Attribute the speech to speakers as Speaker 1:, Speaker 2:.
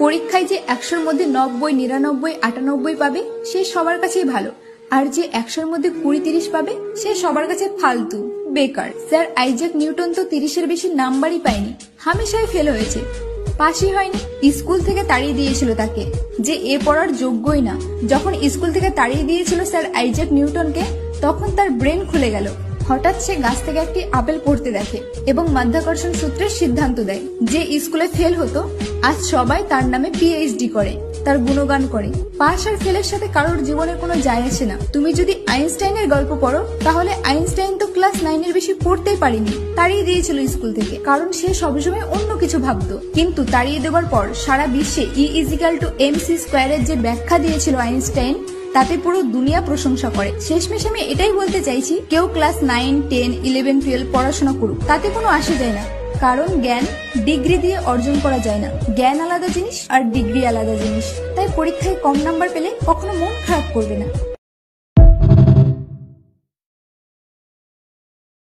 Speaker 1: পরীক্ষায় যে 100-র মধ্যে 90, 99, 98 পাবে সে সবার কাছেই ভালো, আর যে 100-র মধ্যে 20-30 পাবে সে সবার কাছে ফালতু, বেকার। স্যার আইজ্যাক নিউটন তো 30-এর বেশি নাম্বারই পায়নি, হামেশাই ফেল হয়েছে, পাশই হয়নি। স্কুল থেকে তাড়িয়ে দিয়েছিল তাকে, যে এ পড়ার যোগ্যই না। যখন স্কুল থেকে তাড়িয়ে দিয়েছিল স্যার আইজ্যাক নিউটনকে, তখন তার ব্রেন খুলে গেল। হঠাৎ সে গাছ থেকে একটি আপেল পড়তে দেখে এবং মাধ্যাকর্ষণ সূত্রের সিদ্ধান্ত দেয়। যে স্কুলে ফেল হতো আজ সবাই তার নামে পিএইচডি করে, তার গুণগান করে। পাস আর ফেলের সাথে কারোর জীবনের কোনো যায় আসে না। তুমি যদি আইনস্টাইনের গল্প পড়ো তাহলে আইনস্টাইন তো ক্লাস 9-এর বেশি পড়তেই পারেনি, তাড়িয়ে দিয়েছিল স্কুল থেকে, কারণ সে সবসময় অন্য কিছু ভাবতো। কিন্তু তাড়িয়ে দেওয়ার পর সারা বিশ্বে E=mc² এর যে ব্যাখ্যা দিয়েছিল আইনস্টাইন, তাতে পুরো দুনিয়া প্রশংসা করে। শেষমেশ আমি এটাই বলতে চাইছি, কেউ ক্লাস 9, 10, 11, 12 পড়াশোনা করুক, তাতে কোনো আসে যায় না। কারণ জ্ঞান ডিগ্রি দিয়ে অর্জন করা যায় না। জ্ঞান আলাদা জিনিস আর ডিগ্রি আলাদা জিনিস। তাই পরীক্ষায় কম নাম্বার পেলে কখনো মন খারাপ করবে না।